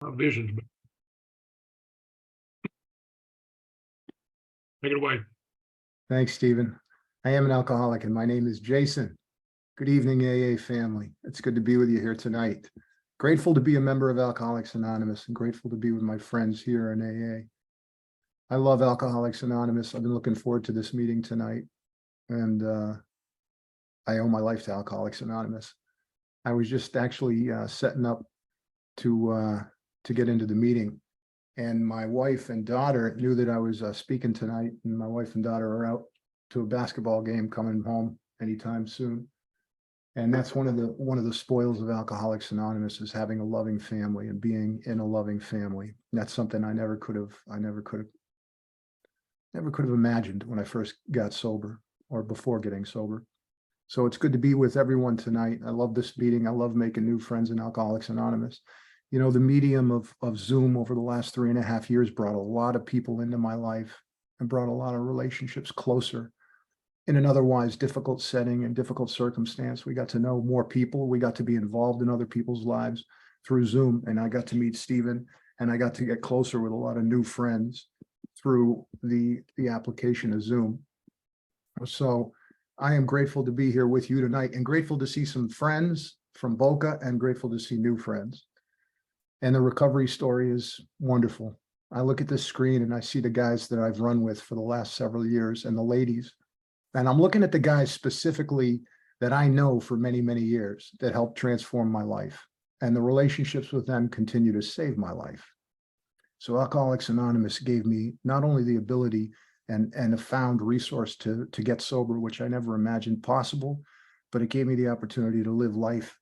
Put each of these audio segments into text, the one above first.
visions. Take it away. Thanks, Stephen. I am an alcoholic and my name is Jason. Good evening, AA family. It's good to be with you here tonight. Grateful to be a member of Alcoholics Anonymous and grateful to be with my friends here in AA. I love Alcoholics Anonymous. I've been looking forward to this meeting tonight, and I owe my life to Alcoholics Anonymous. I was just actually setting up to get into the meeting, and my wife and daughter knew that I was speaking tonight, and my wife and daughter are out to a basketball game coming home anytime soon. And that's one of the spoils of Alcoholics Anonymous, is having a loving family and being in a loving family. And that's something I never could have imagined when I first got sober or before getting sober. So it's good to be with everyone tonight. I love this meeting. I love making new friends in Alcoholics Anonymous. You know, the medium of Zoom over the last 3.5 years brought a lot of people into my life and brought a lot of relationships closer in an otherwise difficult setting and difficult circumstance. We got to know more people. We got to be involved in other people's lives through Zoom. And I got to meet Stephen, and I got to get closer with a lot of new friends through the application of Zoom. So I am grateful to be here with you tonight, and grateful to see some friends from Boca, and grateful to see new friends. And the recovery story is wonderful. I look at this screen and I see the guys that I've run with for the last several years, and the ladies. And I'm looking at the guys specifically that I know for many, many years that helped transform my life. And the relationships with them continue to save my life. So Alcoholics Anonymous gave me not only the ability and a found resource to get sober, which I never imagined possible, but it gave me the opportunity to live life,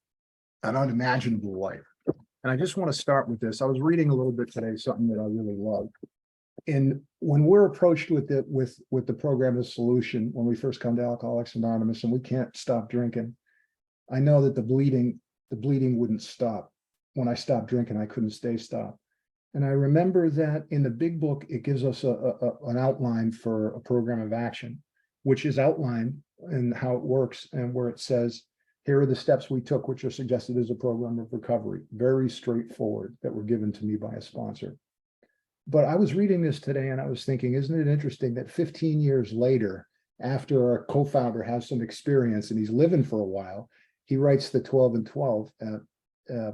an unimaginable life. And I just want to start with this. I was reading a little bit today, something that I really love. And when we're approached with the program as solution, when we first come to Alcoholics Anonymous and we can't stop drinking, I know that the bleeding wouldn't stop. When I stopped drinking, I couldn't stay stopped. And I remember that in the big book, it gives us an outline for a program of action, which is outlined in how it works, and where it says, here are the steps we took, which are suggested as a program of recovery. Very straightforward, that were given to me by a sponsor. But I was reading this today and I was thinking, isn't it interesting that 15 years later, after our co-founder has some experience and he's living for a while, he writes the 12 and 12,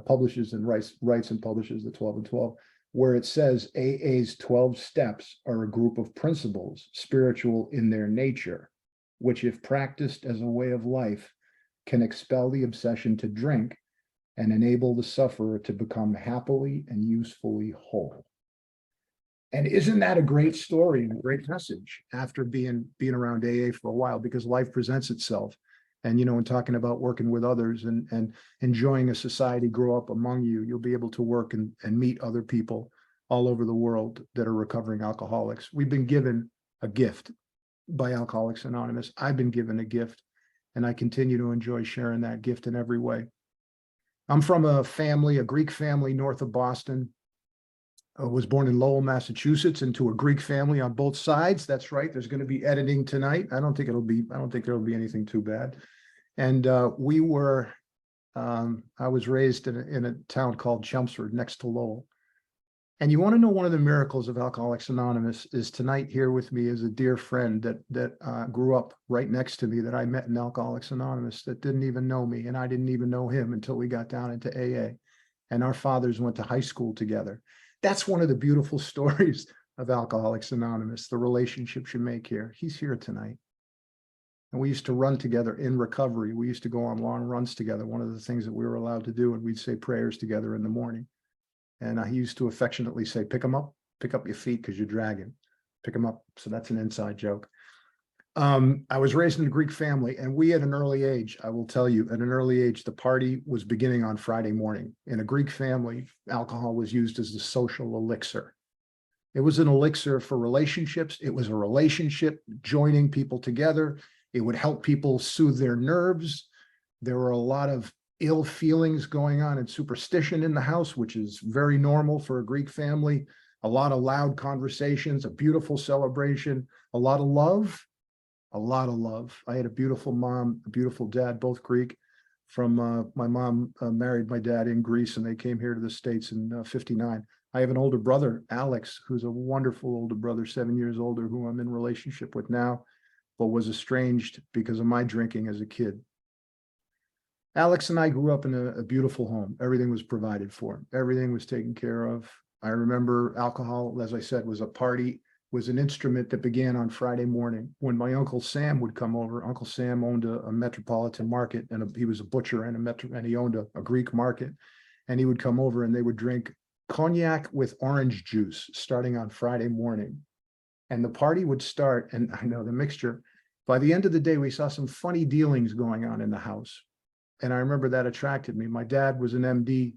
publishes and writes and publishes the 12 and 12, where it says AA's 12 steps are a group of principles, spiritual in their nature, which if practiced as a way of life, can expel the obsession to drink and enable the sufferer to become happily and usefully whole. And isn't that a great story and a great message after being around AA for a while? Because life presents itself. And, you know, in talking about working with others and enjoying a society grow up among you, you'll be able to work and meet other people all over the world that are recovering alcoholics. We've been given a gift by Alcoholics Anonymous. I've been given a gift, and I continue to enjoy sharing that gift in every way. I'm from a Greek family north of Boston. I was born in Lowell, Massachusetts, into a Greek family on both sides. That's right. There's going to be editing tonight. I don't think there'll be anything too bad. And I was raised in a town called Chelmsford next to Lowell. And you want to know one of the miracles of Alcoholics Anonymous is tonight here with me is a dear friend that grew up right next to me, that I met in Alcoholics Anonymous, that didn't even know me, and I didn't even know him until we got down into AA. And our fathers went to high school together. That's one of the beautiful stories of Alcoholics Anonymous, the relationships you make here. He's here tonight. And we used to run together in recovery. We used to go on long runs together. One of the things that we were allowed to do, and we'd say prayers together in the morning. And he used to affectionately say, pick them up, pick up your feet because you're dragging. Pick them up. So that's an inside joke. I was raised in a Greek family, and we at an early age, I will tell you, at an early age, the party was beginning on Friday morning. In a Greek family, alcohol was used as the social elixir. It was an elixir for relationships. It was a relationship joining people together. It would help people soothe their nerves. There were a lot of ill feelings going on and superstition in the house, which is very normal for a Greek family. A lot of loud conversations, a beautiful celebration, a lot of love. A lot of love. I had a beautiful mom, a beautiful dad, both Greek, my mom married my dad in Greece, and they came here to the States in 59. I have an older brother, Alex, who's a wonderful older brother, 7 years older, who I'm in relationship with now, but was estranged because of my drinking as a kid. Alex and I grew up in a beautiful home. Everything was provided for. Everything was taken care of. I remember alcohol, as I said, was an instrument that began on Friday morning when my Uncle Sam would come over. Uncle Sam owned a metropolitan market, and he was a butcher and he owned a Greek market. And he would come over and they would drink cognac with orange juice starting on Friday morning. And the party would start, and I know the mixture. By the end of the day, we saw some funny dealings going on in the house. And I remember that attracted me. My dad was an MD,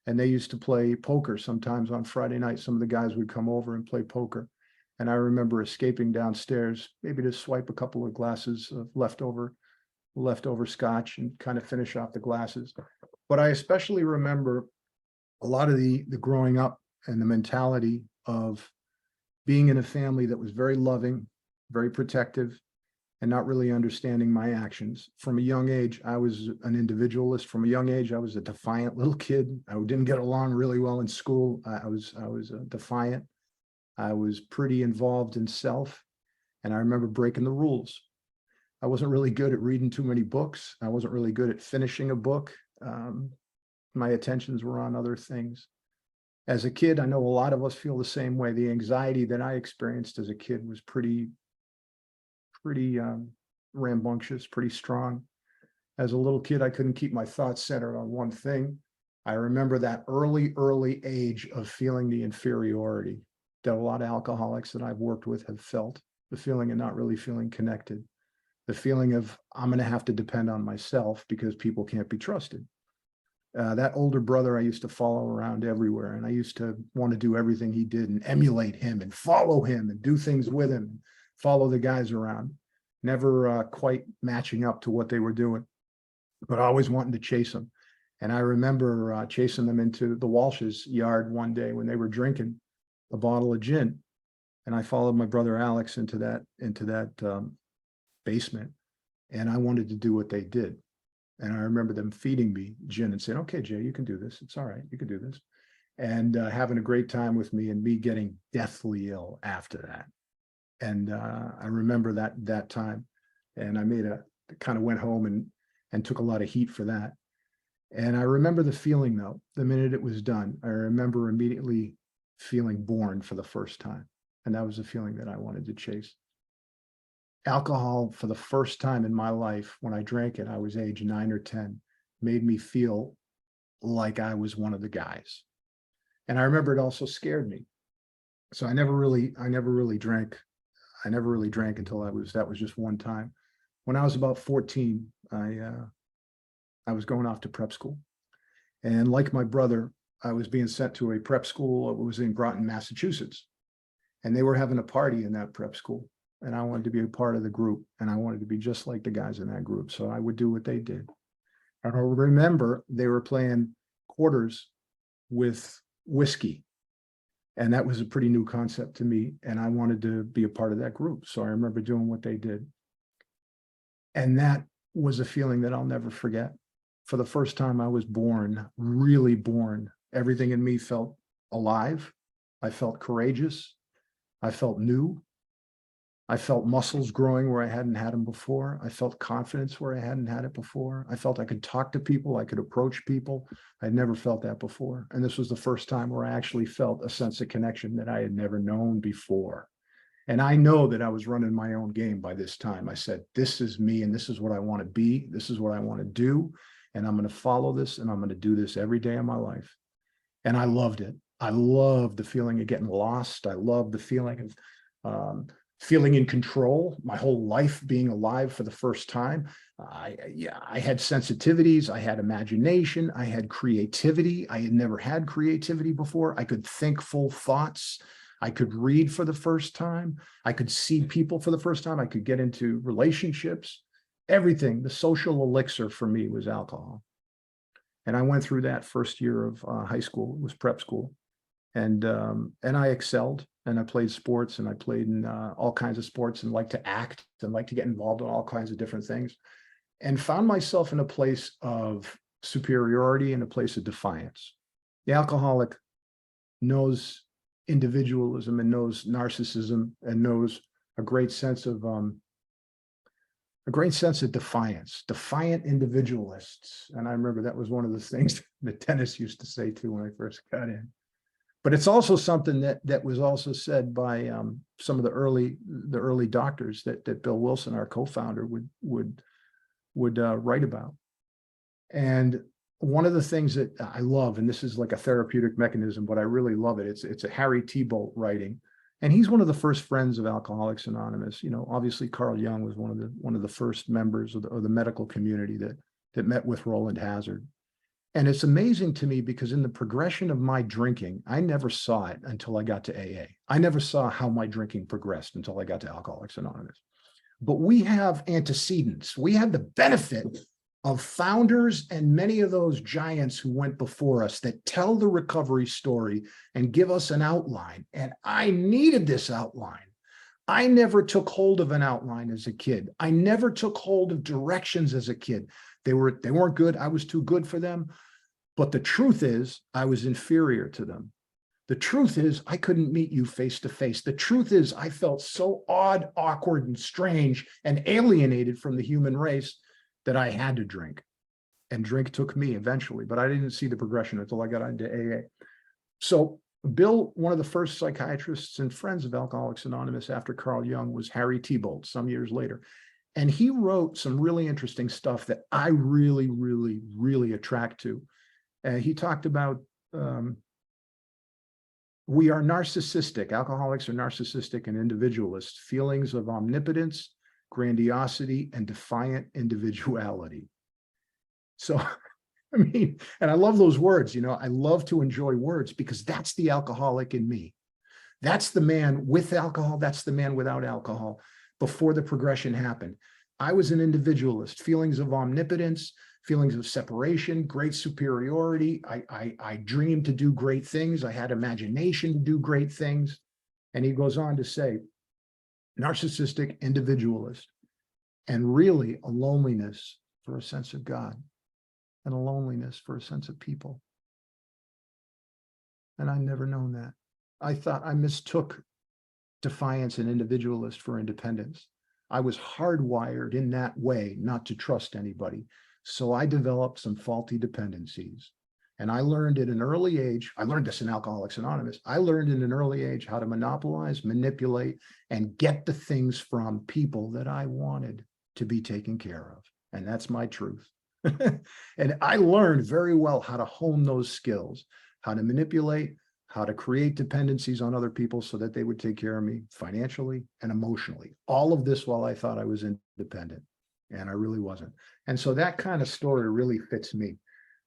and they used to play poker sometimes on Friday night. Some of the guys would come over and play poker. And I remember escaping downstairs, maybe to swipe a couple of glasses of leftover scotch and kind of finish off the glasses. But I especially remember a lot of the growing up and the mentality of being in a family that was very loving, very protective, and not really understanding my actions. From a young age, I was an individualist. From a young age, I was a defiant little kid. I didn't get along really well in school. I was defiant. I was pretty involved in self, and I remember breaking the rules. I wasn't really good at reading too many books. I wasn't really good at finishing a book. My attentions were on other things. As a kid, I know a lot of us feel the same way. The anxiety that I experienced as a kid was pretty rambunctious, pretty strong. As a little kid, I couldn't keep my thoughts centered on one thing. I remember that early age of feeling the inferiority that a lot of alcoholics that I've worked with have felt, the feeling of not really feeling connected, the feeling of I'm going to have to depend on myself because people can't be trusted. That older brother I used to follow around everywhere, and I used to want to do everything he did and emulate him and follow him and do things with him, follow the guys around, never quite matching up to what they were doing, but always wanting to chase them. And I remember chasing them into the Walsh's yard one day when they were drinking a bottle of gin. And I followed my brother Alex into that basement, and I wanted to do what they did. And I remember them feeding me gin and saying, okay, Jay, you can do this. It's all right. You can do this. And having a great time with me, and me getting deathly ill after that. And I remember that time, and I kind of went home and took a lot of heat for that. And I remember the feeling though, the minute it was done, I remember immediately feeling born for the first time. And that was the feeling that I wanted to chase. Alcohol, for the first time in my life, when I drank it, I was age 9 or 10, made me feel like I was one of the guys. And I remember it also scared me. So I never really drank. I never really drank until that was just one time. When I was about 14, I was going off to prep school. And like my brother, I was being sent to a prep school. It was in Groton, Massachusetts. And they were having a party in that prep school. And I wanted to be a part of the group, and I wanted to be just like the guys in that group. So I would do what they did. And I remember they were playing quarters with whiskey. And that was a pretty new concept to me. And I wanted to be a part of that group. So I remember doing what they did. And that was a feeling that I'll never forget. For the first time, I was born, really born. Everything in me felt alive. I felt courageous. I felt new. I felt muscles growing where I hadn't had them before. I felt confidence where I hadn't had it before. I felt I could talk to people. I could approach people. I'd never felt that before. And this was the first time where I actually felt a sense of connection that I had never known before. And I know that I was running my own game by this time. I said, this is me, and this is what I want to be. This is what I want to do. And I'm going to follow this, and I'm going to do this every day of my life. And I loved it. I loved the feeling of getting lost. I loved the feeling of feeling in control, my whole life being alive for the first time. I had sensitivities, I had imagination, I had creativity. I had never had creativity before. I could think full thoughts. I could read for the first time. I could see people for the first time. I could get into relationships. Everything, the social elixir for me was alcohol. And I went through that first year of high school. It was prep school. And I excelled, and I played sports, and I played in all kinds of sports, and liked to act and liked to get involved in all kinds of different things. and found myself in a place of superiority and a place of defiance. The alcoholic knows individualism and knows narcissism and knows a great sense of defiance, defiant individualists. And I remember that was one of the things that Dennis used to say too when I first got in. But it's also something that was also said by some of the early doctors that Bill Wilson, our co-founder, would write about. And one of the things that I love, and this is like a therapeutic mechanism, but I really love it. It's a Harry Tiebout writing, and he's one of the first friends of Alcoholics Anonymous. You know, obviously Carl Jung was one of the first members of the medical community that met with Roland Hazard. And it's amazing to me because in the progression of my drinking, I never saw it until I got to AA. I never saw how my drinking progressed until I got to Alcoholics Anonymous. But we have antecedents. We have the benefit of founders and many of those giants who went before us that tell the recovery story and give us an outline. And I needed this outline. I never took hold of an outline as a kid. I never took hold of directions as a kid. They weren't good. I was too good for them. But the truth is, I was inferior to them. The truth is, I couldn't meet you face to face. The truth is, I felt so odd, awkward, and strange and alienated from the human race that I had to drink. And drink took me eventually, but I didn't see the progression until I got into AA. So Bill, one of the first psychiatrists and friends of Alcoholics Anonymous after Carl Jung, was Harry Tiebout some years later. And he wrote some really interesting stuff that I really, really, really attract to. He talked about we are narcissistic. Alcoholics are narcissistic and individualist. Feelings of omnipotence, grandiosity, and defiant individuality. So, I mean, and I love those words. You know, I love to enjoy words because that's the alcoholic in me. That's the man with alcohol. That's the man without alcohol. Before the progression happened, I was an individualist. Feelings of omnipotence, feelings of separation, great superiority. I dreamed to do great things. I had imagination to do great things. And he goes on to say, narcissistic individualist, and really a loneliness for a sense of God, and a loneliness for a sense of people. And I never known that. I thought I mistook defiance and individualist for independence. I was hardwired in that way not to trust anybody. So I developed some faulty dependencies. And I learned at an early age, I learned this in Alcoholics Anonymous, I learned in an early age how to monopolize, manipulate, and get the things from people that I wanted to be taken care of. And that's my truth. And I learned very well how to hone those skills, how to manipulate, how to create dependencies on other people so that they would take care of me financially and emotionally. All of this while I thought I was independent, and I really wasn't. And so that kind of story really fits me.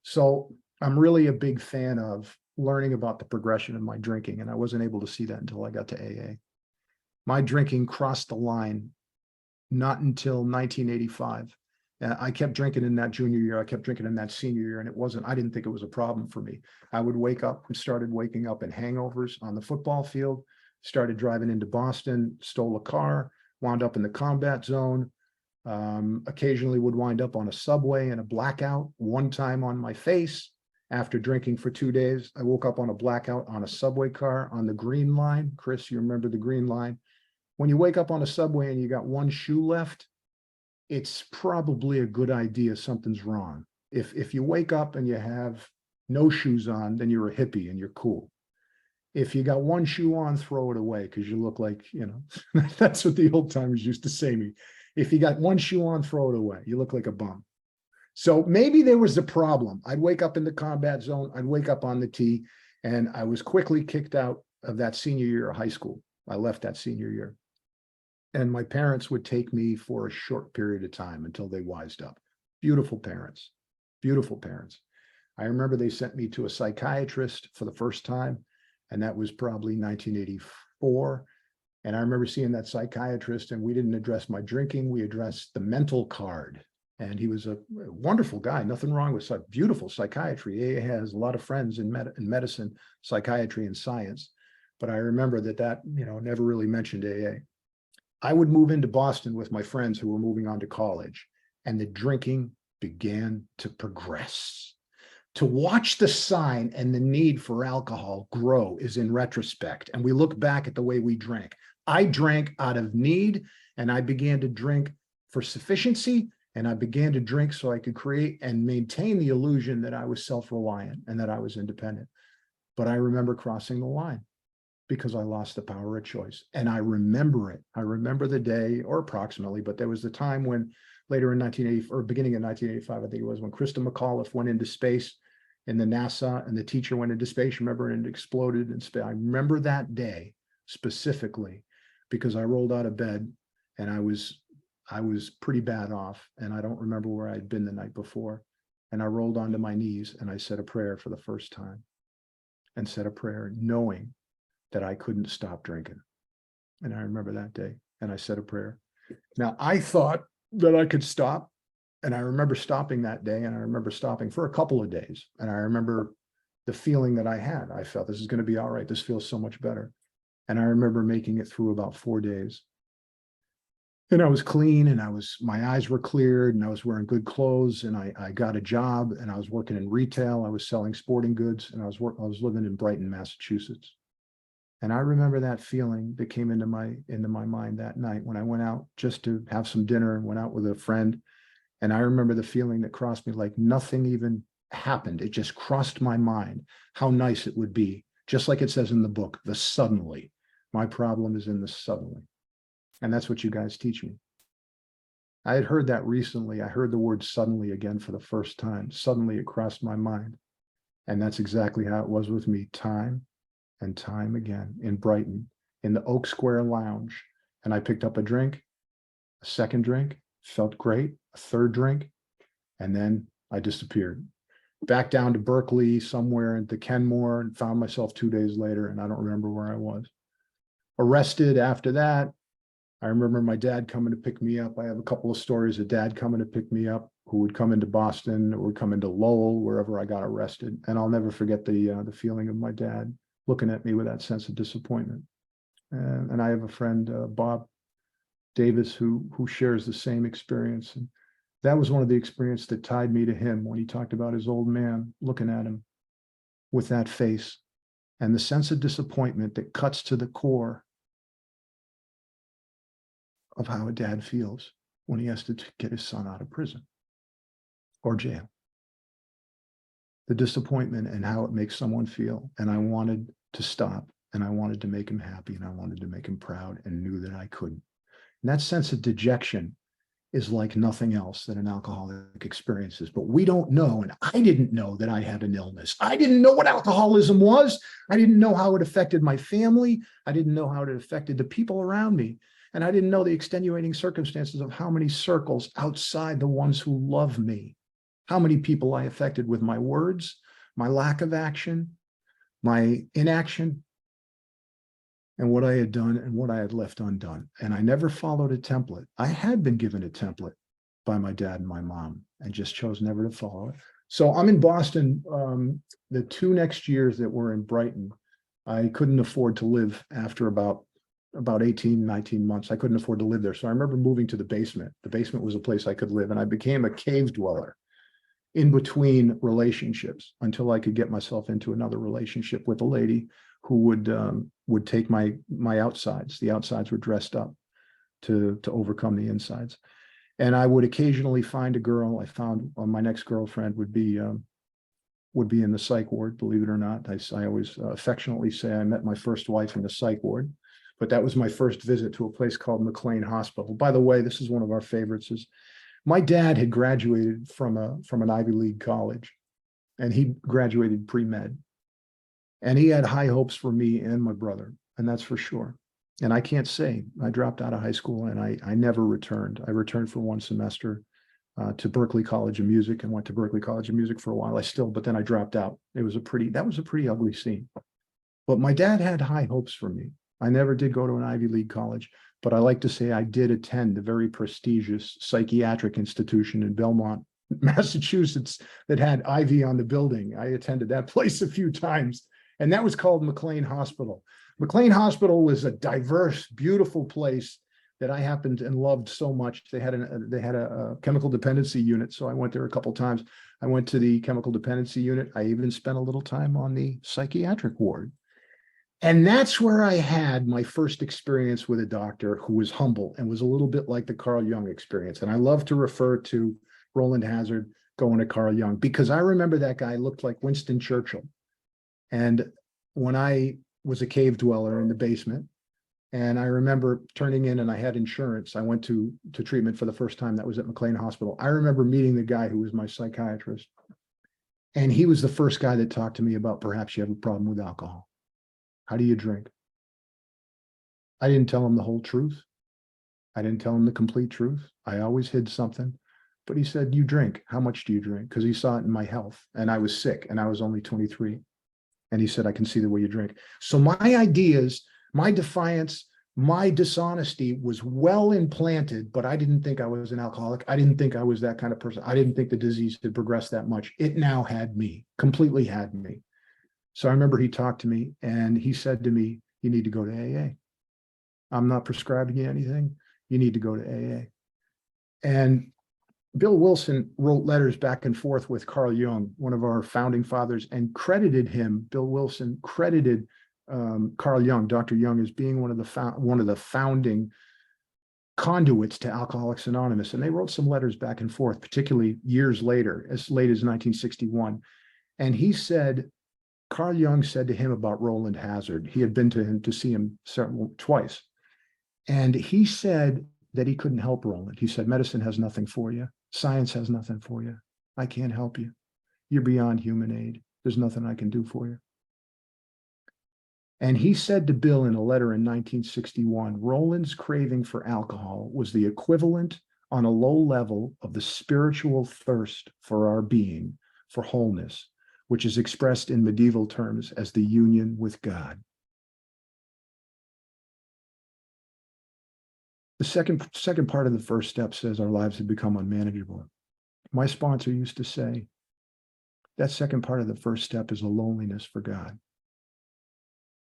So I'm really a big fan of learning about the progression of my drinking, and I wasn't able to see that until I got to AA. My drinking crossed the line not until 1985. I kept drinking in that junior year. I kept drinking in that senior year, and I didn't think it was a problem for me. I would wake up and started waking up in hangovers on the football field, started driving into Boston, stole a car, wound up in the combat zone, occasionally would wind up on a subway in a blackout, one time on my face. After drinking for 2 days, I woke up on a blackout on a subway car on the Green Line. Chris, you remember the Green Line? When you wake up on a subway and you got one shoe left, it's probably a good idea something's wrong. If you wake up and you have no shoes on, then you're a hippie and you're cool. If you got one shoe on, throw it away because you look like, you know, that's what the old timers used to say to me. If you got one shoe on, throw it away. You look like a bum. So maybe there was a problem. I'd wake up in the combat zone. I'd wake up on the T, and I was quickly kicked out of that senior year of high school. I left that senior year. And my parents would take me for a short period of time until they wised up. Beautiful parents, beautiful parents. I remember they sent me to a psychiatrist for the first time, and that was probably 1984. And I remember seeing that psychiatrist, and we didn't address my drinking. We addressed the mental card. And he was a wonderful guy. Nothing wrong with beautiful psychiatry. AA has a lot of friends in medicine, psychiatry, and science. But I remember that never really mentioned AA. I would move into Boston with my friends who were moving on to college. and the drinking began to progress. To watch the sign and the need for alcohol grow is in retrospect, and we look back at the way we drank. I drank out of need, and I began to drink for sufficiency, and I began to drink so I could create and maintain the illusion that I was self-reliant and that I was independent. But I remember crossing the line because I lost the power of choice. And I remember it. I remember the day, or approximately, but there was the time when later in 1980, or beginning of 1985, I think it was, when Krista McAuliffe went into space in the NASA, and the teacher went into space, remember, and it exploded in space. I remember that day specifically because I rolled out of bed and I was pretty bad off, and I don't remember where I'd been the night before. And I rolled onto my knees and I said a prayer for the first time, and said a prayer knowing that I couldn't stop drinking. And I remember that day, and I said a prayer. Now, I thought that I could stop, and I remember stopping that day, and I remember stopping for a couple of days. And I remember the feeling that I had. I felt this is going to be all right. This feels so much better. And I remember making it through about 4 days. And I was clean, and my eyes were cleared, and I was wearing good clothes, and I got a job, and I was working in retail. I was selling sporting goods, and I was living in Brighton, Massachusetts. And I remember that feeling that came into my mind that night when I went out just to have some dinner and went out with a friend. And I remember the feeling that crossed me like nothing even happened. It just crossed my mind how nice it would be. Just like it says in the book, the suddenly. My problem is in the suddenly. And that's what you guys teach me. I had heard that recently. I heard the word suddenly again for the first time. Suddenly it crossed my mind. And that's exactly how it was with me, time and time again in Brighton, in the Oak Square Lounge. And I picked up a drink, a second drink, felt great, a third drink, and then I disappeared. Back down to Berkeley, somewhere into Kenmore, and found myself 2 days later, and I don't remember where I was. Arrested after that. I remember my dad coming to pick me up. I have a couple of stories of dad coming to pick me up, who would come into Boston or would come into Lowell, wherever I got arrested. And I'll never forget the feeling of my dad looking at me with that sense of disappointment. And I have a friend, Bob Davis, who shares the same experience. And that was one of the experiences that tied me to him when he talked about his old man looking at him with that face and the sense of disappointment that cuts to the core of how a dad feels when he has to get his son out of prison or jail. The disappointment and how it makes someone feel. And I wanted to stop, and I wanted to make him happy, and I wanted to make him proud, and knew that I couldn't. And that sense of dejection is like nothing else that an alcoholic experiences. But we don't know, and I didn't know that I had an illness. I didn't know what alcoholism was. I didn't know how it affected my family. I didn't know how it affected the people around me. And I didn't know the extenuating circumstances of how many circles outside the ones who love me, how many people I affected with my words, my lack of action, my inaction, and what I had done and what I had left undone. And I never followed a template. I had been given a template by my dad and my mom and just chose never to follow it. So I'm in Boston. The 2 next years that were in Brighton, I couldn't afford to live after about 18, 19 months. I couldn't afford to live there. So I remember moving to the basement. The basement was a place I could live, and I became a cave dweller in between relationships until I could get myself into another relationship with a lady who would take my outsides. The outsides were dressed up to overcome the insides. And I would occasionally find a girl. I found my next girlfriend would be in the psych ward, believe it or not. I always affectionately say I met my first wife in the psych ward. But that was my first visit to a place called McLean Hospital. By the way, this is one of our favorites. Is my dad had graduated from an Ivy League college, and he graduated pre-med. And he had high hopes for me and my brother, and that's for sure. And I can't say I dropped out of high school, and I never returned. I returned for 1 semester to Berklee College of Music, and went to Berklee College of Music for a while. But then I dropped out. That was a pretty ugly scene. But my dad had high hopes for me. I never did go to an Ivy League college, but I like to say I did attend a very prestigious psychiatric institution in Belmont, Massachusetts, that had Ivy on the building. I attended that place a few times, and that was called McLean Hospital. McLean Hospital was a diverse, beautiful place that I happened and loved so much. They had a chemical dependency unit, so I went there a couple of times. I went to the chemical dependency unit. I even spent a little time on the psychiatric ward. And that's where I had my first experience with a doctor who was humble and was a little bit like the Carl Jung experience. And I love to refer to Roland Hazard going to Carl Jung because I remember that guy looked like Winston Churchill. And when I was a cave dweller in the basement, and I remember turning in and I had insurance, I went to treatment for the first time. That was at McLean Hospital. I remember meeting the guy who was my psychiatrist. And he was the first guy that talked to me about perhaps you have a problem with alcohol. How do you drink? I didn't tell him the whole truth. I didn't tell him the complete truth. I always hid something. But he said, you drink. How much do you drink? Because he saw it in my health. And I was sick and I was only 23. And he said, I can see the way you drink. So my ideas, my defiance, my dishonesty was well implanted, but I didn't think I was an alcoholic. I didn't think I was that kind of person. I didn't think the disease had progressed that much. It now had me, completely had me. So I remember he talked to me and he said to me, you need to go to AA. I'm not prescribing you anything. You need to go to AA. And Bill Wilson wrote letters back and forth with Carl Jung, one of our founding fathers, and credited him. Bill Wilson credited Carl Jung, Dr. Jung, as being one of the founding conduits to Alcoholics Anonymous. And they wrote some letters back and forth, particularly years later, as late as 1961. And he said, Carl Jung said to him about Roland Hazard. He had been to him to see him twice. And he said that he couldn't help Roland. He said, medicine has nothing for you. Science has nothing for you. I can't help you. You're beyond human aid. There's nothing I can do for you. And he said to Bill in a letter in 1961, Roland's craving for alcohol was the equivalent on a low level of the spiritual thirst for our being, for wholeness, which is expressed in medieval terms as the union with God. The second part of the first step says our lives have become unmanageable. My sponsor used to say, that second part of the first step is a loneliness for God.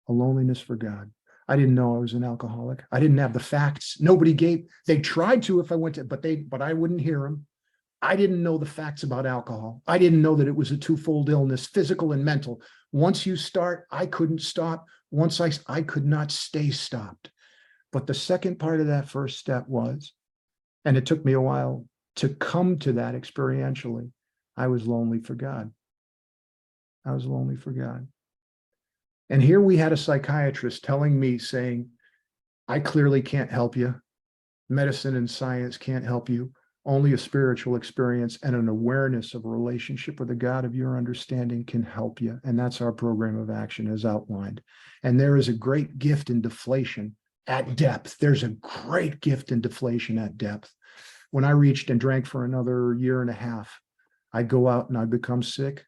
A loneliness for God. I didn't know I was an alcoholic. I didn't have the facts. Nobody gave, they tried to if I went to, but I wouldn't hear them. I didn't know the facts about alcohol. I didn't know that it was a twofold illness, physical and mental. Once you start, I couldn't stop. Once I could not stay stopped. But the second part of that first step was, and it took me a while to come to that experientially, I was lonely for God. I was lonely for God. And here we had a psychiatrist telling me, saying, I clearly can't help you. Medicine and science can't help you. Only a spiritual experience and an awareness of a relationship with the God of your understanding can help you. And that's our program of action as outlined. And there is a great gift in deflation at depth. There's a great gift in deflation at depth. When I reached and drank for another year and a half, I'd go out and I'd become sick.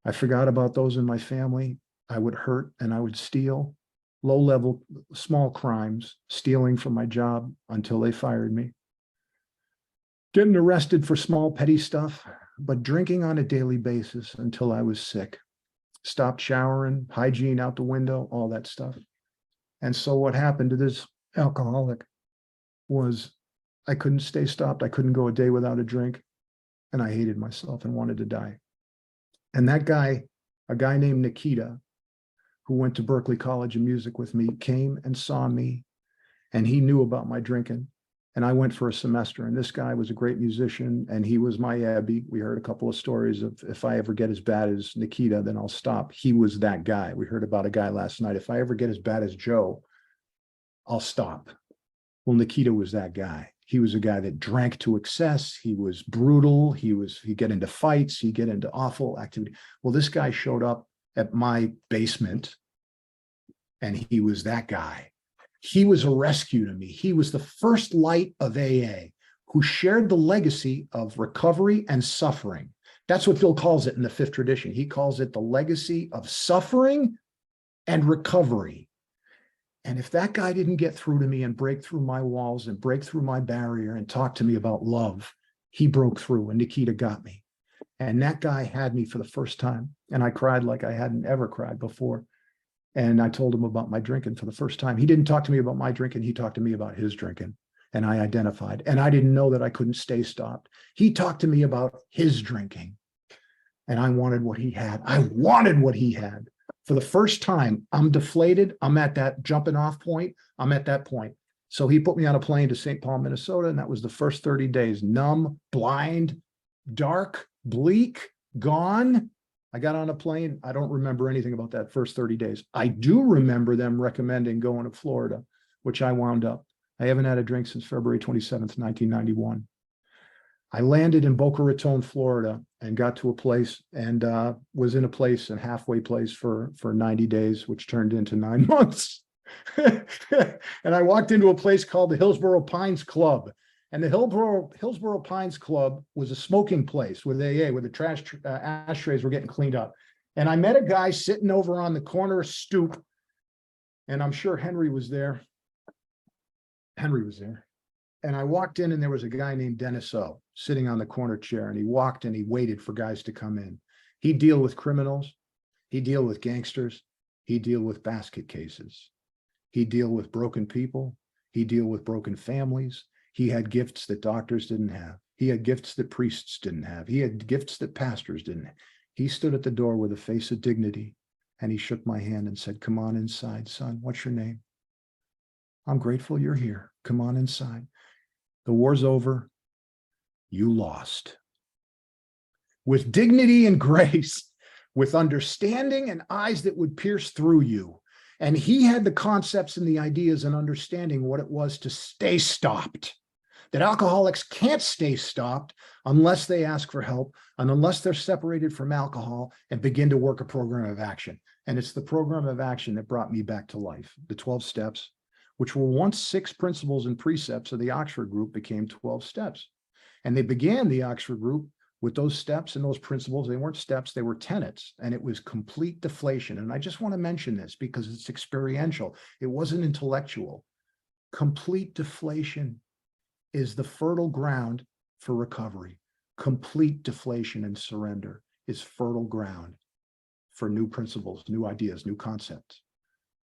I forgot about those in my family. I would hurt and I would steal. Low-level, small crimes, stealing from my job until they fired me. Getting arrested for small petty stuff, but drinking on a daily basis until I was sick. Stopped showering, hygiene out the window, all that stuff. And so what happened to this alcoholic was I couldn't stay stopped. I couldn't go a day without a drink. And I hated myself and wanted to die. And that guy, a guy named Nikita, who went to Berklee College of Music with me, came and saw me, and he knew about my drinking. And I went for a semester, and this guy was a great musician, and he was my Abbey. We heard a couple of stories of, if I ever get as bad as Nikita, then I'll stop. He was that guy. We heard about a guy last night. If I ever get as bad as Joe, I'll stop. Well, Nikita was that guy. He was a guy that drank to excess. He was brutal. He'd get into fights. He'd get into awful activity. Well, this guy showed up at my basement, and he was that guy. He was a rescue to me. He was the first light of AA who shared the legacy of recovery and suffering. That's what Bill calls it in the fifth tradition. He calls it the legacy of suffering and recovery. And if that guy didn't get through to me and break through my walls and break through my barrier and talk to me about love, he broke through, and Nikita got me. And that guy had me for the first time. And I cried like I hadn't ever cried before. And I told him about my drinking for the first time. He didn't talk to me about my drinking. He talked to me about his drinking. And I identified. And I didn't know that I couldn't stay stopped. He talked to me about his drinking. And I wanted what he had. I wanted what he had. For the first time, I'm deflated. I'm at that jumping off point. I'm at that point. So he put me on a plane to St. Paul, Minnesota. And that was the first 30 days, numb, blind, dark, bleak, gone. I got on a plane. I don't remember anything about that first 30 days. I do remember them recommending going to Florida, which I wound up. I haven't had a drink since February 27th, 1991. I landed in Boca Raton, Florida, and got to a place and was in a place, a halfway place for 90 days, which turned into 9 months. And I walked into a place called the Hillsborough Pines Club. And the Hillsborough Pines Club was a smoking place with AA, where the trash ashtrays were getting cleaned up. And I met a guy sitting over on the corner stoop, and I'm sure Henry was there. Henry was there. And I walked in, and there was a guy named Dennis O sitting on the corner chair, and he walked and he waited for guys to come in. He'd deal with criminals. He'd deal with gangsters. He'd deal with basket cases. He'd deal with broken people. He'd deal with broken families. He had gifts that doctors didn't have. He had gifts that priests didn't have. He had gifts that pastors didn't have. He stood at the door with a face of dignity, and he shook my hand and said, "Come on inside, son. What's your name? I'm grateful you're here. Come on inside. The war's over. You lost." With dignity and grace, with understanding and eyes that would pierce through you. And he had the concepts and the ideas and understanding what it was to stay stopped. That alcoholics can't stay stopped unless they ask for help and unless they're separated from alcohol and begin to work a program of action. And it's the program of action that brought me back to life. The 12 steps, which were once 6 principles and precepts of the Oxford group, became 12 steps. And they began the Oxford group with those steps and those principles. They weren't steps, they were tenets, and it was complete deflation. And I just want to mention this because it's experiential. It wasn't intellectual. Complete deflation is the fertile ground for recovery. Complete deflation and surrender is fertile ground for new principles, new ideas, new concepts.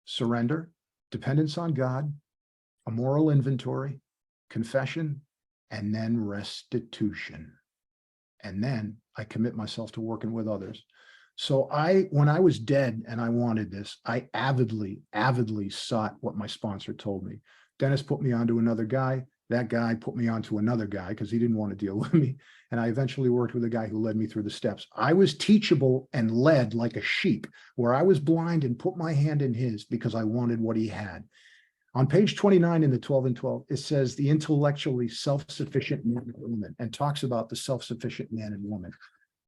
Surrender, dependence on God, a moral inventory, confession, and then restitution. And then I commit myself to working with others. So when I was dead and I wanted this, I avidly sought what my sponsor told me. Dennis put me onto another guy. That guy put me onto another guy because he didn't want to deal with me. And I eventually worked with a guy who led me through the steps. I was teachable and led like a sheep, where I was blind and put my hand in his because I wanted what he had. On page 29 in the 12 and 12, it says the intellectually self-sufficient man and woman, and talks about the self-sufficient man and woman.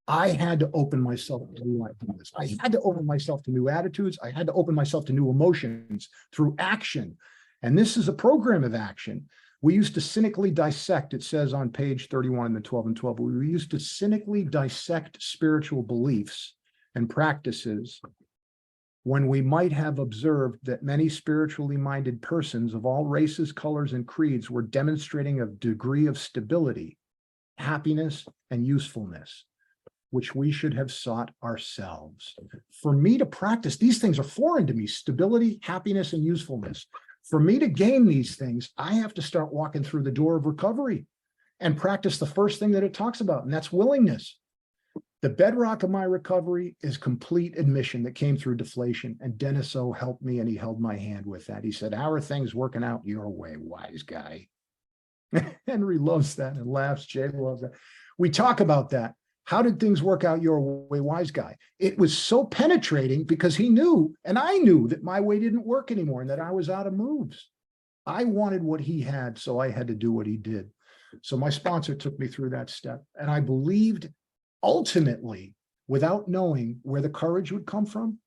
I had to open myself to new ideas. I had to open myself to new attitudes. I had to open myself to new emotions through action. And this is a program of action. We used to cynically dissect, it says on page 31 in the 12 and 12, we used to cynically dissect spiritual beliefs and practices when we might have observed that many spiritually minded persons of all races, colors, and creeds were demonstrating a degree of stability, happiness, and usefulness, which we should have sought ourselves. For me to practice, these things are foreign to me: stability, happiness, and usefulness. For me to gain these things, I have to start walking through the door of recovery and practice the first thing that it talks about, and that's willingness. The bedrock of my recovery is complete admission that came through deflation, and Dennis O helped me, and he held my hand with that. He said, "How are things working out your way, wise guy?" Henry loves that and laughs. Jay loves that. We talk about that. How did things work out your way, wise guy? It was so penetrating because he knew, and I knew, that my way didn't work anymore and that I was out of moves. I wanted what he had, so I had to do what he did. So my sponsor took me through that step, and I believed ultimately, without knowing, where the courage would come from,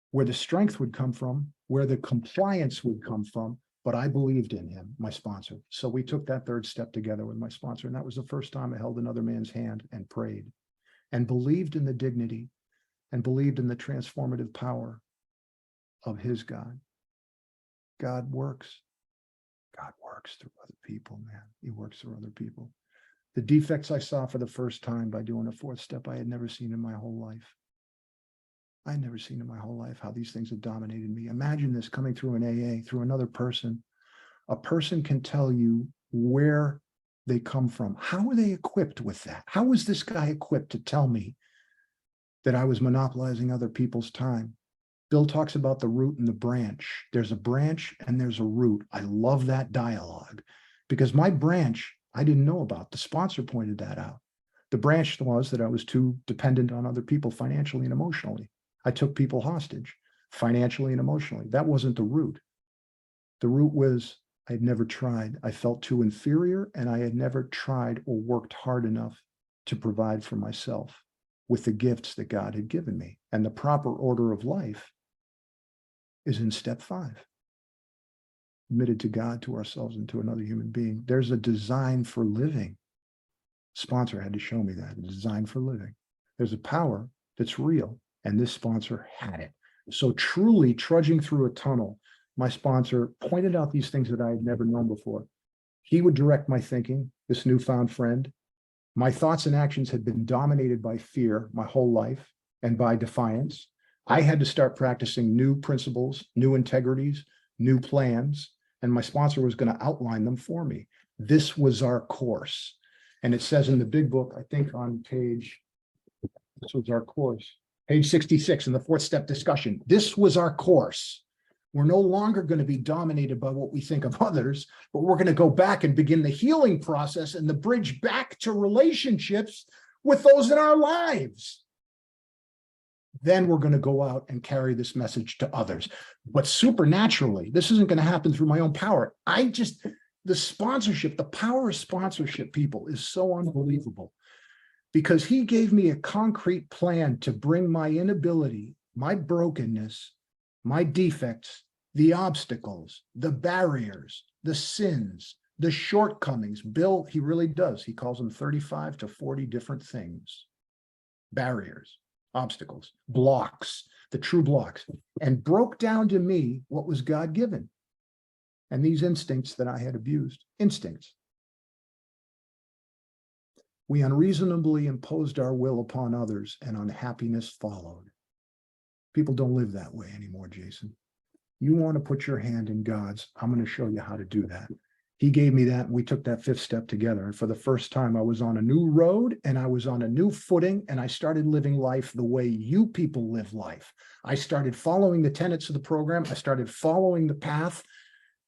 where the strength would come from, where the compliance would come from, but I believed in him, my sponsor. So we took that third step together with my sponsor, and that was the first time I held another man's hand and prayed and believed in the dignity and believed in the transformative power of his God. God works. God works through other people, man. He works through other people. The defects I saw for the first time by doing a fourth step I had never seen in my whole life. I'd never seen in my whole life how these things have dominated me. Imagine this coming through an AA, through another person. A person can tell you where they come from. How are they equipped with that? How was this guy equipped to tell me that I was monopolizing other people's time? Bill talks about the root and the branch. There's a branch and there's a root. I love that dialogue because my branch, I didn't know about. The sponsor pointed that out. The branch was that I was too dependent on other people financially and emotionally. I took people hostage financially and emotionally. That wasn't the root. The root was I had never tried. I felt too inferior, and I had never tried or worked hard enough to provide for myself with the gifts that God had given me. And the proper order of life is in step 5. Committed to God, to ourselves, and to another human being. There's a design for living. Sponsor had to show me that, a design for living. There's a power that's real, and this sponsor had it. So truly trudging through a tunnel, my sponsor pointed out these things that I had never known before. He would direct my thinking, this newfound friend. My thoughts and actions had been dominated by fear my whole life and by defiance. I had to start practicing new principles, new integrities, new plans, and my sponsor was going to outline them for me. This was our course. And it says in the big book, I think on page, this was our course, page 66 in the 4th step discussion. This was our course. We're no longer going to be dominated by what we think of others, but we're going to go back and begin the healing process and the bridge back to relationships with those in our lives. Then we're going to go out and carry this message to others. But supernaturally, this isn't going to happen through my own power. The sponsorship, the power of sponsorship, people, is so unbelievable because he gave me a concrete plan to bring my inability, my brokenness, my defects, the obstacles, the barriers, the sins, the shortcomings. Bill, he really does. He calls them 35 to 40 different things. Barriers, obstacles, blocks, the true blocks, and broke down to me what was God-given. And these instincts that I had abused, instincts. We unreasonably imposed our will upon others and unhappiness followed. People don't live that way anymore, Jason. You want to put your hand in God's, I'm going to show you how to do that. He gave me that, and we took that 5th step together. And for the first time, I was on a new road, and I was on a new footing, and I started living life the way you people live life. I started following the tenets of the program. I started following the path.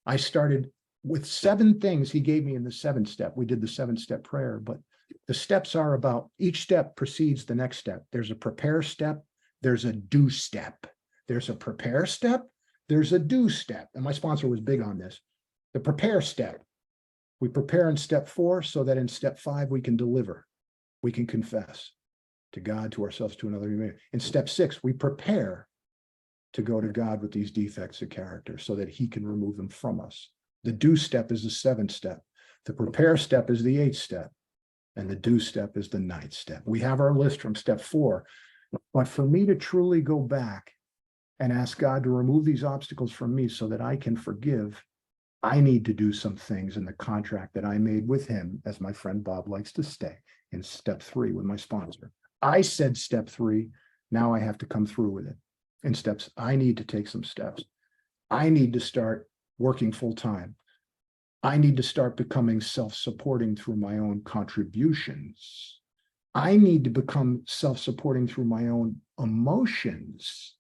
I started with 7 things he gave me in the 7th step. We did the 7-step prayer, but the steps are about each step precedes the next step. There's a prepare step. There's a do step. There's a prepare step. There's a do step. And my sponsor was big on this. The prepare step. We prepare in step 4 so that in step 5 we can deliver. We can confess to God, to ourselves, to another human. In step 6, we prepare to go to God with these defects of character so that he can remove them from us. The do step is the 7th step. The prepare step is the 8th step. And the do step is the 9th step. We have our list from step 4. But for me to truly go back and ask God to remove these obstacles from me so that I can forgive, I need to do some things in the contract that I made with him, as my friend Bob likes to say, in step 3 with my sponsor. I said step 3, now I have to come through with it. In steps, I need to take some steps. I need to start working full time. I need to start becoming self-supporting through my own contributions. I need to become self-supporting through my own emotions.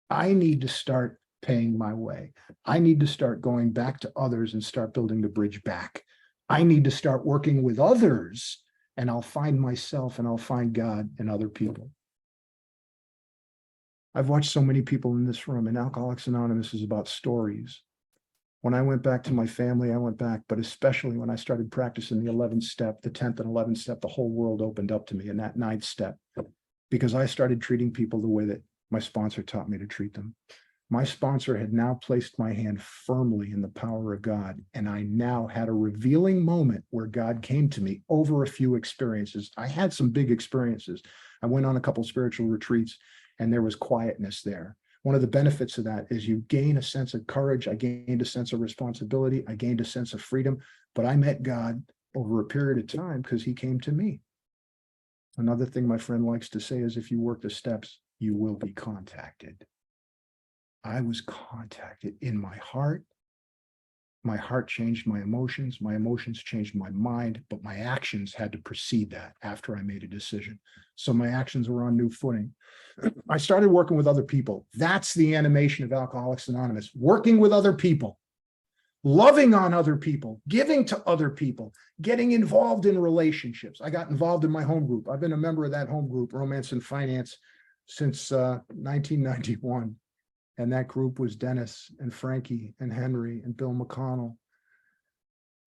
I need to start paying my way. I need to start going back to others and start building the bridge back. I need to start working with others, and I'll find myself and I'll find God in other people. I've watched so many people in this room, and Alcoholics Anonymous is about stories. When I went back to my family, I went back, but especially when I started practicing the 11th step, the 10th and 11th step, the whole world opened up to me in that 9th step, because I started treating people the way that my sponsor taught me to treat them. My sponsor had now placed my hand firmly in the power of God, and I now had a revealing moment where God came to me over a few experiences. I had some big experiences. I went on a couple of spiritual retreats, and there was quietness there. One of the benefits of that is you gain a sense of courage. I gained a sense of responsibility. I gained a sense of freedom, but I met God over a period of time because he came to me. Another thing my friend likes to say is if you work the steps, you will be contacted. I was contacted in my heart. My heart changed my emotions changed my mind, but my actions had to precede that after I made a decision. So my actions were on new footing. I started working with other people. That's the animation of Alcoholics Anonymous, working with other people, loving on other people, giving to other people, getting involved in relationships. I got involved in my home group. I've been a member of that home group, Romance and Finance, since 1991. And that group was Dennis and Frankie and Henry and Bill McConnell.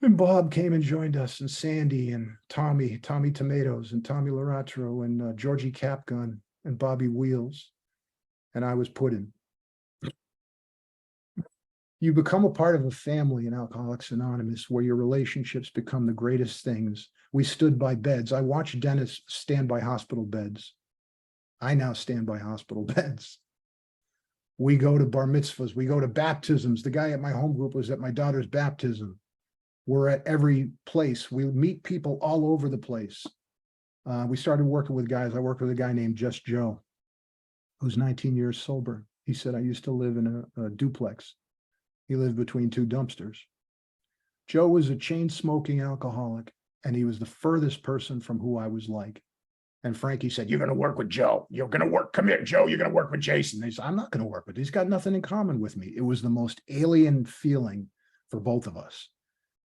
And Bob came and joined us, and Sandy and Tommy Tomatoes and Tommy Laratro and Georgie Capgun and Bobby Wheels. And I was put in. You become a part of a family in Alcoholics Anonymous where your relationships become the greatest things. We stood by beds. I watched Dennis stand by hospital beds. I now stand by hospital beds. We go to bar mitzvahs. We go to baptisms. The guy at my home group was at my daughter's baptism. We're at every place. We meet people all over the place. We started working with guys. I worked with a guy named Just Joe, who's 19 years sober. He said, I used to live in a duplex. He lived between two dumpsters. Joe was a chain-smoking alcoholic, and he was the furthest person from who I was like. And Frankie said, you're going to work with Joe. You're going to work, come here, Joe, you're going to work with Jason. They said, I'm not going to work with, he's got nothing in common with me. It was the most alien feeling for both of us.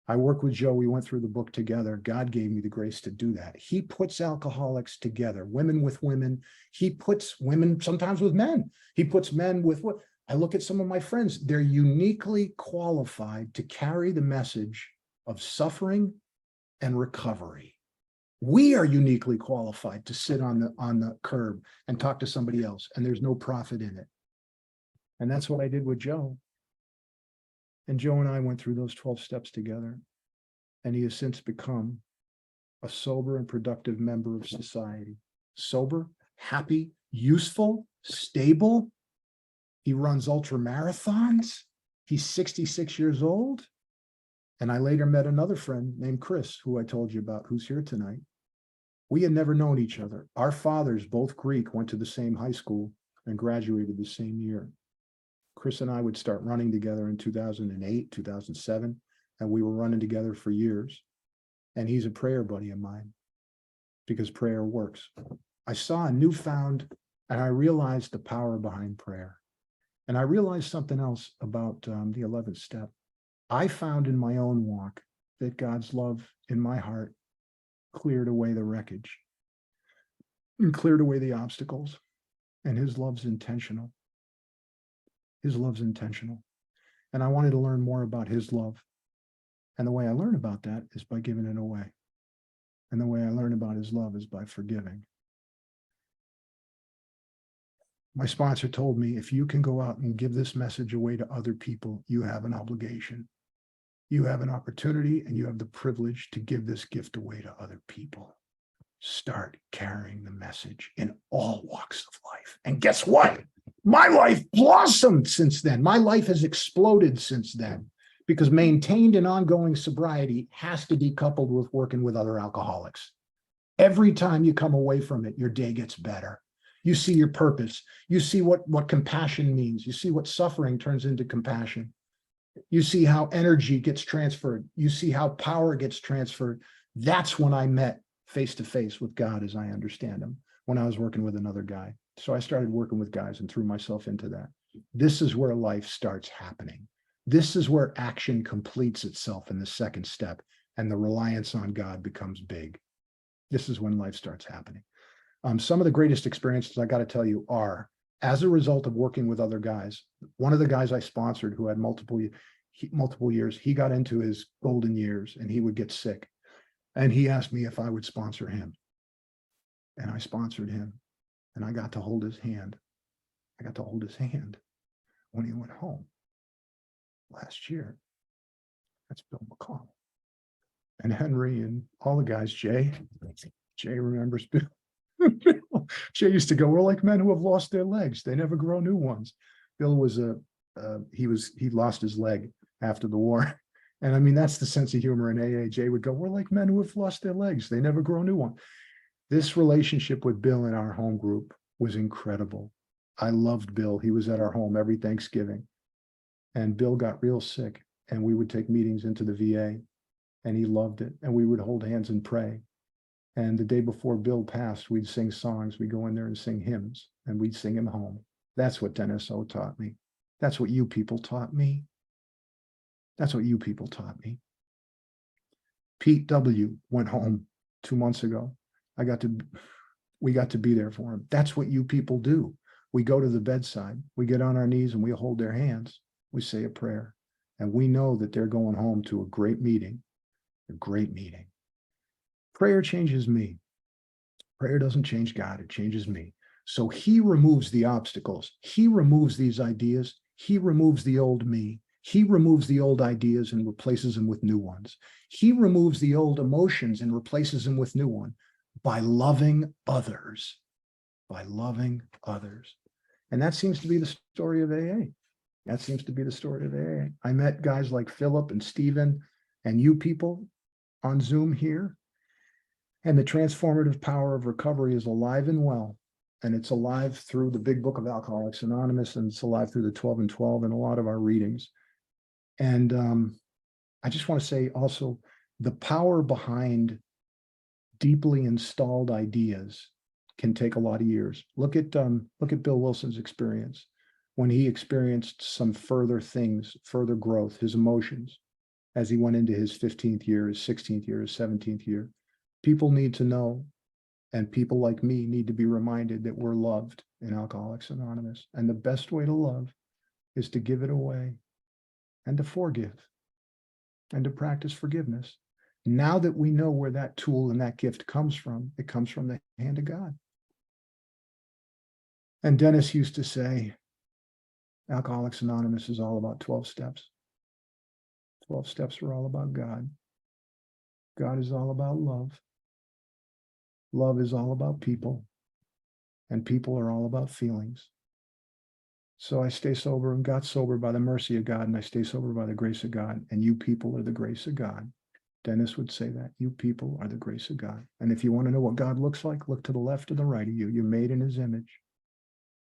I worked with Joe. We went through the book together. God gave me the grace to do that. He puts alcoholics together, women with women. He puts women sometimes with men. He puts men with what? I look at some of my friends. They're uniquely qualified to carry the message of suffering and recovery. We are uniquely qualified to sit on the curb and talk to somebody else, and there's no profit in it. And that's what I did with Joe. And Joe and I went through those 12 steps together, and he has since become a sober and productive member of society. Sober, happy, useful, stable. He runs ultra marathons. He's 66 years old. And I later met another friend named Chris, who I told you about, who's here tonight. We had never known each other. Our fathers, both Greek, went to the same high school and graduated the same year. Chris and I would start running together in 2008, 2007, and we were running together for years. And he's a prayer buddy of mine because prayer works. I saw a newfound, and I realized the power behind prayer. And I realized something else about the 11th step. I found in my own walk that God's love in my heart cleared away the wreckage and cleared away the obstacles. And his love's intentional. His love's intentional. And I wanted to learn more about his love. And the way I learn about that is by giving it away. And the way I learn about his love is by forgiving. My sponsor told me, if you can go out and give this message away to other people, you have an obligation. You have an opportunity and you have the privilege to give this gift away to other people. Start carrying the message in all walks of life. And guess what? My life blossomed since then. My life has exploded since then because maintained and ongoing sobriety has to be coupled with working with other alcoholics. Every time you come away from it, your day gets better. You see your purpose. You see what compassion means. You see what suffering turns into compassion. You see how energy gets transferred. You see how power gets transferred. That's when I met face to face with God as I understand him, when I was working with another guy. So I started working with guys and threw myself into that. This is where life starts happening. This is where action completes itself in the second step and the reliance on God becomes big. This is when life starts happening. Some of the greatest experiences, I got to tell you, are as a result of working with other guys. One of the guys I sponsored who had multiple years, he got into his golden years and he would get sick. And he asked me if I would sponsor him. And I sponsored him. And I got to hold his hand. I got to hold his hand when he went home last year. That's Bill McConnell. And Henry and all the guys, Jay remembers Bill. Jay used to go, we're like men who have lost their legs. They never grow new ones. Bill was he lost his leg after the war. And I mean, that's the sense of humor in AA. Jay would go, we're like men who have lost their legs. They never grow a new one. This relationship with Bill in our home group was incredible. I loved Bill. He was at our home every Thanksgiving. And Bill got real sick, and we would take meetings into the VA, and he loved it. And we would hold hands and pray. And the day before Bill passed, we'd sing songs. We'd go in there and sing hymns, and we'd sing him home. That's what Dennis O taught me. That's what you people taught me. That's what you people taught me. Pete W. went home 2 months ago. We got to be there for him. That's what you people do. We go to the bedside, we get on our knees and we hold their hands. We say a prayer, and we know that they're going home to a great meeting, a great meeting. Prayer changes me. Prayer doesn't change God, it changes me. So he removes the obstacles. He removes these ideas. He removes the old me. He removes the old ideas and replaces them with new ones. He removes the old emotions and replaces them with new ones by loving others, by loving others. And that seems to be the story of AA. That seems to be the story of AA. I met guys like Philip and Stephen and you people on Zoom here. And the transformative power of recovery is alive and well. And it's alive through the big book of Alcoholics Anonymous, and it's alive through the 12 and 12 and a lot of our readings. And I just want to say also the power behind deeply installed ideas can take a lot of years. Look at Bill Wilson's experience when he experienced some further things, further growth, his emotions, as he went into his 15th year, his 16th year, his 17th year. People need to know, and people like me need to be reminded that we're loved in Alcoholics Anonymous. And the best way to love is to give it away and to forgive and to practice forgiveness. Now that we know where that tool and that gift comes from, it comes from the hand of God. And Dennis used to say, Alcoholics Anonymous is all about 12 steps. 12 steps are all about God. God is all about love. Love is all about people. And people are all about feelings. So I stay sober and got sober by the mercy of God, and I stay sober by the grace of God. And you people are the grace of God. Dennis would say that. You people are the grace of God. And if you want to know what God looks like, look to the left or the right of you. You're made in his image.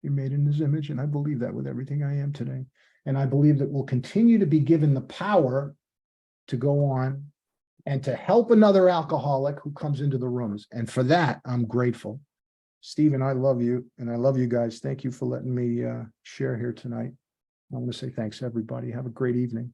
You're made in his image, and I believe that with everything I am today. And I believe that we'll continue to be given the power to go on and to help another alcoholic who comes into the rooms. And for that, I'm grateful. Stephen, I love you, and I love you guys. Thank you for letting me share here tonight. I want to say thanks, everybody. Have a great evening.